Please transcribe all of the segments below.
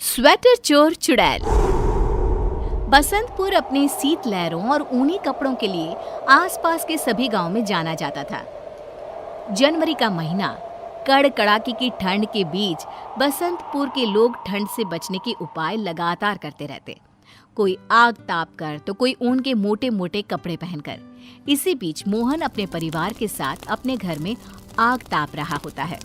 Sweater चोर चुड़ैल। बसंतपुर अपने शीतलहरों और ऊनी कपड़ों के लिए आसपास के सभी गांव में जाना जाता था। जनवरी का महीना, कड़कड़ाके की ठंड के बीच बसंतपुर के लोग ठंड से बचने के उपाय लगातार करते रहते। कोई आग ताप कर तो कोई ऊन के मोटे मोटे कपड़े पहनकर। इसी बीच मोहन अपने परिवार के साथ अपने घर में आग ताप रहा होता है।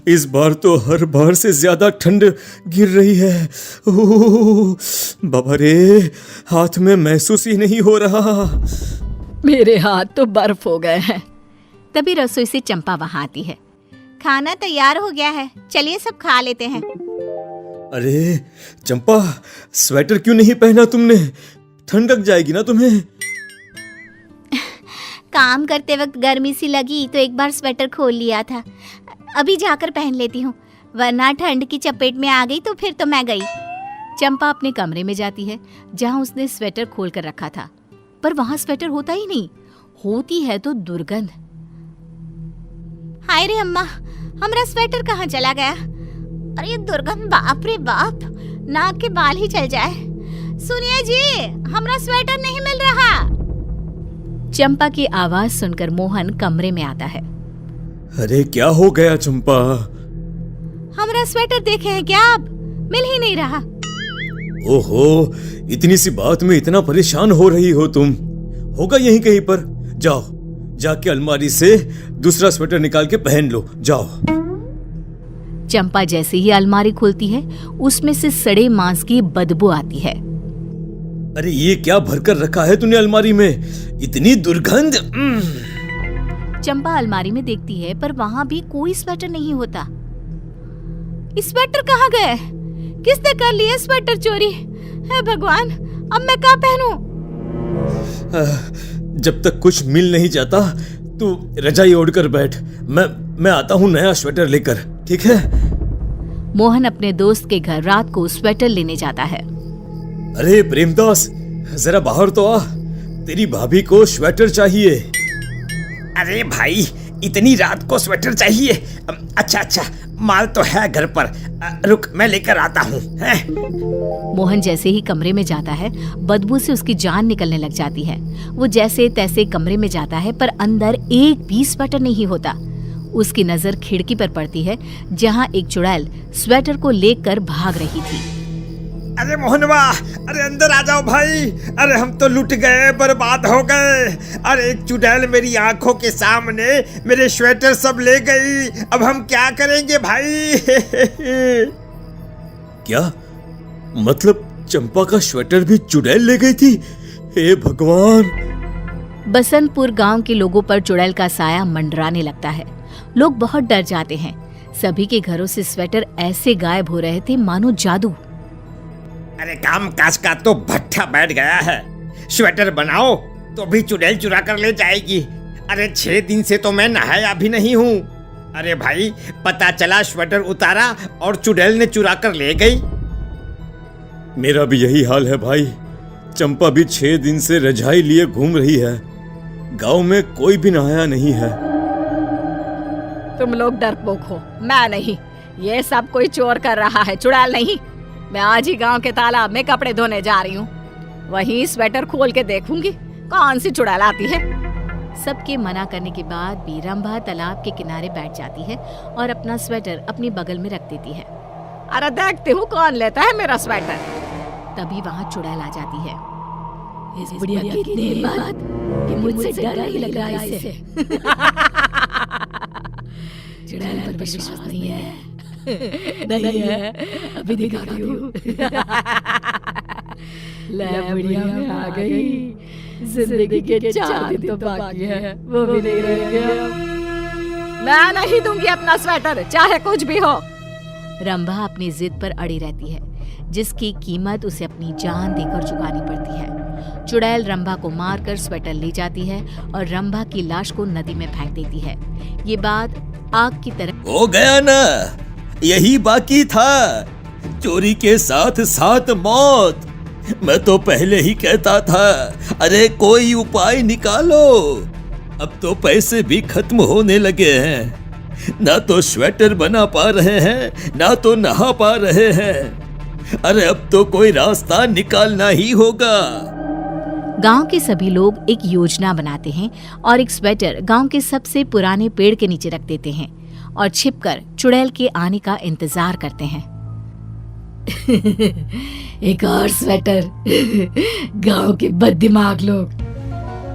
इस बार तो हर बार से ज्यादा ठंड गिर रही है। बाबा रे, हाथ में महसूस ही नहीं हो रहा। मेरे हाथ तो बर्फ हो गए हैं। तभी रसोई से चंपा वहां आती है। खाना तैयार हो गया है, चलिए सब खा लेते हैं। अरे चंपा, स्वेटर क्यों नहीं पहना तुमने? ठंड लग जाएगी ना तुम्हें। काम करते वक्त गर्मी सी लगी तो एक बार स्वेटर खोल लिया था। अभी जाकर पहन लेती हूँ, वरना ठंड की चपेट में आ गई तो फिर तो मैं गई। चंपा अपने कमरे में जाती है जहाँ उसने स्वेटर खोल कर रखा था, पर वहाँ स्वेटर होता ही नहीं। होती है तो दुर्गंध। हाय रे अम्मा, हमारा स्वेटर कहाँ चला गया? अरे ये दुर्गंध, बाप रे बाप, नाक के बाल ही चल जाए। सुनिए जी, हमारा स्वेटर नहीं मिल रहा। चंपा की आवाज सुनकर मोहन कमरे में आता है। अरे क्या हो गया चंपा? हमारा स्वेटर देखे हैं क्या आप? मिल ही नहीं रहा। ओहो, इतनी सी बात में इतना परेशान हो रही हो तुम? होगा यहीं कहीं पर। जाओ, जाके अलमारी से दूसरा स्वेटर निकाल के पहन लो, जाओ। चंपा जैसे ही अलमारी खोलती है, उसमें से सड़े मांस की बदबू आती है। अरे ये क्या भरकर रखा है तूने अलमारी में? इतनी दुर्गंध। चंपा अलमारी में देखती है, पर वहाँ भी कोई स्वेटर नहीं होता। इस स्वेटर कहाँ गए? किसने कर लिया स्वेटर चोरी? हे भगवान, अब मैं क्या पहनूं? जब तक कुछ मिल नहीं जाता तू रजाई ओढ़कर बैठ। मैं आता हूँ नया स्वेटर लेकर, ठीक है? मोहन अपने दोस्त के घर रात को स्वेटर लेने जाता है। अरे प्रेमदास, जरा बाहर तो आ, तेरी भाभी को स्वेटर चाहिए। अरे भाई, इतनी रात को स्वेटर चाहिए? अच्छा, माल तो है घर पर। रुक, मैं लेकर आता हूँ। मोहन जैसे ही कमरे में जाता है, बदबू से उसकी जान निकलने लग जाती है। वो जैसे तैसे कमरे में जाता है, पर अंदर एक भी स्वेटर नहीं होता। उसकी नजर खिड़की पर पड़ती है, जहाँ एक चुड़ैल स्वेटर को लेकर भाग रही थी। अरे मोहनवा, अरे अंदर आ जाओ भाई। अरे हम तो लुट गए, बर्बाद हो गए। अरे एक चुड़ैल मेरी आंखों के सामने मेरे स्वेटर सब ले गई। अब हम क्या करेंगे भाई? क्या मतलब? चंपा का स्वेटर भी चुड़ैल ले गई थी? हे भगवान! बसंतपुर गांव के लोगों पर चुड़ैल का साया मंडराने लगता है। लोग बहुत डर जाते हैं। सभी के घरों से स्वेटर ऐसे गायब हो रहे थे मानो जादू। अरे काम काज का तो भट्ठा बैठ गया है। स्वेटर बनाओ तो भी चुड़ैल चुरा कर ले जाएगी। अरे 6 दिन से तो मैं नहाया भी नहीं हूँ। अरे भाई, पता चला स्वेटर उतारा और चुड़ैल ने चुरा कर ले गई। मेरा भी यही हाल है भाई। चंपा भी 6 दिन से रजाई लिए घूम रही है। गांव में कोई भी नहाया नहीं है। तुम लोग डरपोक हो, मैं नहीं। ये सब कोई चोर कर रहा है, चुड़ैल नहीं। मैं आज ही गांव के तालाब में कपड़े धोने जा रही हूँ। वहीं स्वेटर खोल के देखूंगी कौन सी चुड़ैल आती है। सबके मना करने के बाद भी रंभा तालाब के किनारे बैठ जाती है और अपना स्वेटर अपनी बगल में रख देती है। अरे देखती हूँ कौन लेता है मेरा स्वेटर। तभी वहाँ चुड़ैल आ जाती है। इस बुढ़िया कितनी हिम्मत कि मुझसे डर नहीं लग रहा इसे। चुड़ैल पर विश्वास नहीं है। नहीं है, अभी दिखाती हूँ। ले बुढ़िया, मैं आ गई। जिंदगी के 4 दिन तो बाकी है, वो भी नहीं रह गया। मैं नहीं दूंगी अपना स्वेटर, चाहे कुछ भी हो। रंभा अपनी जिद पर अड़ी रहती है, जिसकी कीमत उसे अपनी जान देकर चुकानी पड़ती है। चुड़ैल रंभा को मारकर स्वेटर ले जाती है और रंभा की लाश को नदी में फेंक देती है। ये बात आग की तरह हो गया ना, यही बाकी था। चोरी के साथ साथ मौत। मैं तो पहले ही कहता था, अरे कोई उपाय निकालो। अब तो पैसे भी खत्म होने लगे हैं। ना तो स्वेटर बना पा रहे हैं, ना तो नहा पा रहे हैं। अरे अब तो कोई रास्ता निकालना ही होगा। गांव के सभी लोग एक योजना बनाते हैं और एक स्वेटर गांव के सबसे पुराने पेड़ के नीचे रख देते हैं और छिपकर चुड़ैल के आने का इंतजार करते हैं। एक और स्वेटर। गांव के बददिमाग लोग।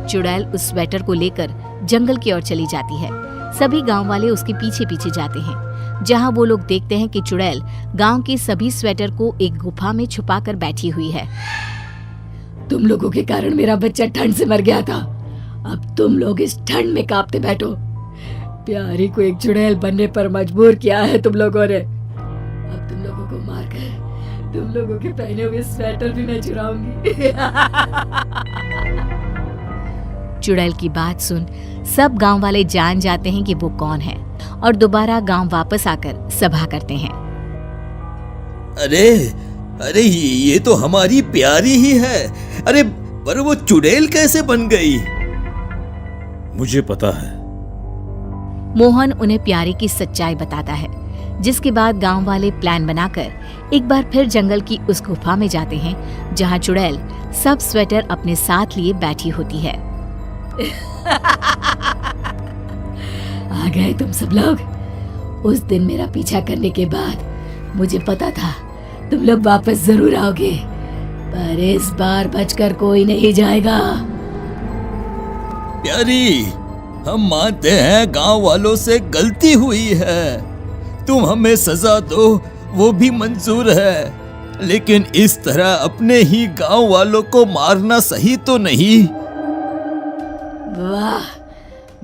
चुड़ैल उस स्वेटर को लेकर जंगल की ओर चली जाती है। सभी गांव वाले उसके पीछे पीछे जाते हैं, जहां वो लोग देखते हैं कि चुड़ैल गांव के सभी स्वेटर को एक गुफा में छुपाकर बैठी हुई है। तुम लोगों के कारण मेरा बच्चा ठंड से मर गया था। अब तुम लोग इस ठंड में कांपते बैठो। प्यारी को एक चुड़ैल बनने पर मजबूर किया है तुम लोगों ने। अब तुम लोगों को मारकर तुम लोगों के पहने हुए स्वेटर भी मैं चुराऊंगी। चुड़ैल की बात सुन सब गांव वाले जान जाते हैं कि वो कौन है और दोबारा गांव वापस आकर सभा करते हैं। अरे अरे ये तो हमारी प्यारी ही है। अरे पर वो चुड़ैल कैसे बन गई? मुझे पता है। मोहन उन्हें प्यारी की सच्चाई बताता है, जिसके बाद गांव वाले प्लान बनाकर एक बार फिर जंगल की उस गुफा में जाते हैं जहां चुड़ैल सब स्वेटर अपने साथ लिए बैठी होती है। आ गए तुम सब लोग। उस दिन मेरा पीछा करने के बाद मुझे पता था तुम लोग वापस जरूर आओगे, पर इस बार बचकर कोई नहीं जाएगा। प्यारी, हम मानते हैं गांव वालों से गलती हुई है। तुम हमें सजा दो वो भी मंजूर है, लेकिन इस तरह अपने ही गांव वालों को मारना सही तो नहीं। वाह,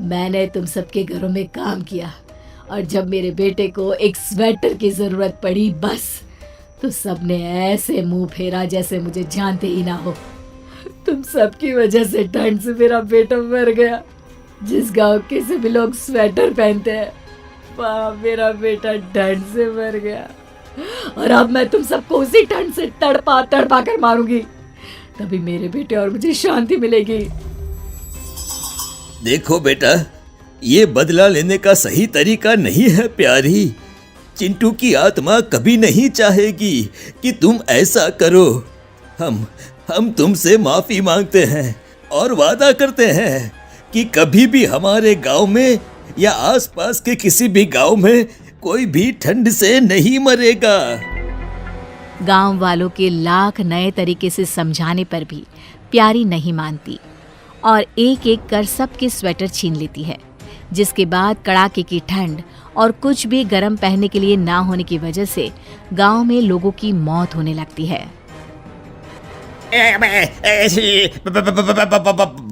मैंने तुम सबके घरों में काम किया और जब मेरे बेटे को एक स्वेटर की जरूरत पड़ी बस तो सबने ऐसे मुंह फेरा जैसे मुझे जानते ही ना हो। तुम सबकी वजह से ठंड से मेरा बेटा मर गया। जिस गांव के सभी लोग स्वेटर पहनते हैं वहाँ मेरा बेटा ठंड से मर गया और अब मैं तुम सबको उसी ठंड से तड़पा तड़पा कर मारूंगी, तभी मेरे बेटे और मुझे शांति मिलेगी। देखो बेटा, ये बदला लेने का सही तरीका नहीं है प्यारी। चिंटू की आत्मा कभी नहीं चाहेगी कि तुम ऐसा करो। हम तुमसे माफी मांगते हैं और वादा करते हैं कि कभी भी हमारे गांव में या आसपास के किसी भी गांव में कोई भी ठंड से नहीं मरेगा। गांव वालों के लाख नए तरीके से समझाने पर भी प्यारी नहीं मानती और एक एक कर सबके स्वेटर छीन लेती है, जिसके बाद कड़ाके की ठंड और कुछ भी गर्म पहनने के लिए ना होने की वजह से गांव में लोगों की मौत होने लगती है।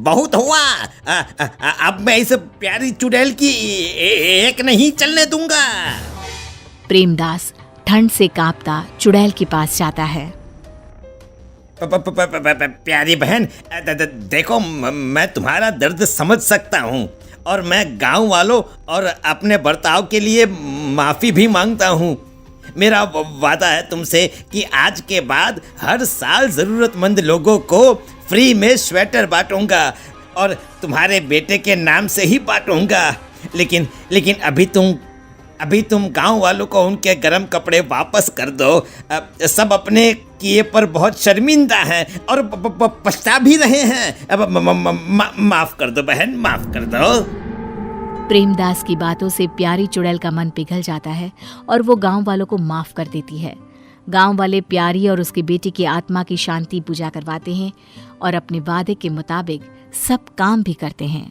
बहुत हुआ। अब मैं इस प्यारी चुड़ैल की एक नहीं चलने दूंगा। प्रेमदास ठंड से कांपता चुड़ैल के पास जाता है। प्यारी बहन, देखो मैं तुम्हारा दर्द समझ सकता हूँ और मैं गांव वालों और अपने बर्ताव के लिए माफी भी मांगता हूँ। मेरा वादा है तुमसे कि आज के बाद हर साल जरूरतमंद लोगों को फ्री में स्वेटर बांटूंगा और तुम्हारे बेटे के नाम से ही बांटूंगा। लेकिन अभी तुम गांव वालों को उनके गर्म कपड़े वापस कर दो। सब अपने किए पर बहुत शर्मिंदा हैं और पछता भी रहे हैं। अब माफ कर दो बहन, माफ कर दो। प्रेमदास की बातों से प्यारी चुड़ैल का मन पिघल जाता है और वो गांव वालों को माफ कर देती है। गांव वाले प्यारी और उसके बेटे की आत्मा की शांति पूजा करवाते हैं और अपने वादे के मुताबिक सब काम भी करते हैं।